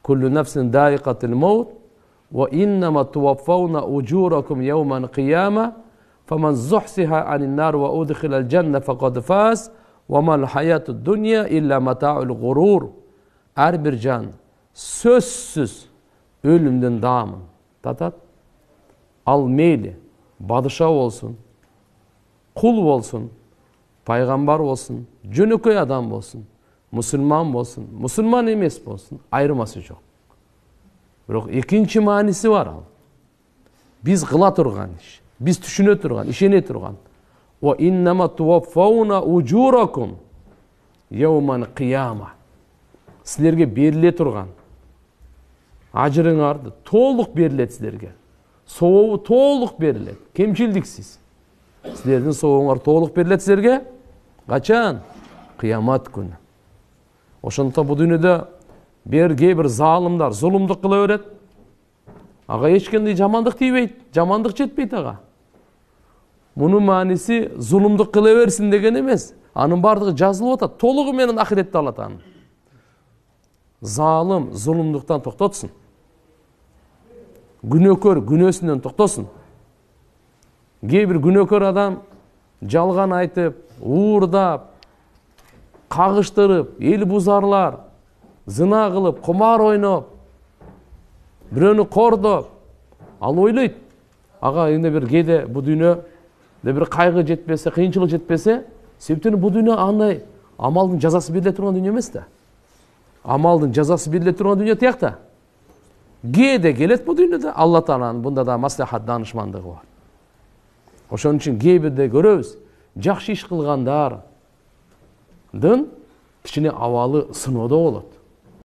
kullu nefsin dâikatil maut ve innema tuvaffawna ucurakum yevmen kıyâme femen zuhsiha anin nar ve udkhilal cenne fekad fâz ve mal hayatud dunya illa mata'ul gurur. Her bir can sözsüz ölümden damın tatat. Al meyli padişah olsun, kul olsun, paygambar olsun, jönököy adam olsun, musulman olsun, musulman emes olsun, ayırması yok. Bирок экинчи мааниси бар ал. Биз кыла турган иш, биз түшүнө турган, ишене турган. Wa innama tuwaffawna ujurakum yawman qiyama. Силерге бериле турган ажырыңарды толук берилет силерге. Сообу толук берилет, кемчилдиксиз. Силердин сообуңар толук берилет силерге. Качан? Кыямат күнү. Ошондуктан бул дүйнөдө кээ бир залымдар зулумдук кыла берет. Ага эч кандай жамандык тийбейт, жамандык жетпейт ага. Мунун мааниси зулумдук кыла берсин деген эмес. Анын бардыгы жазылып атат, толугу менен ахиретте алат аны. Залым зулумдуктан токтотсун. Күнөөкөр күнөөсүнөн токтосун. Кээ бир күнөөкөр адам жалган айтып, уурдап, кагыштырып, эл бузарлар, зына кылып, кумар ойноп, бирөөнү кордоп, ал ойлойт. Ага эмне бир кээде бул дүйнөдө бир кайгы жетпесе, кыйынчылык жетпесе, себептен бул дүйнө андай амалдын жазасы бериле турган дүйнө эмес да. Амалдын жазасы бериле турган дүйнө тиякта. Кээде келет бул дүйнөдө Алла Тааланын бунда да маслихат данышмандыгы бар. Ошон үчүн кээ бирде көрөбүз, жакшы иш кылгандардын кичине абалы сыноодо болот.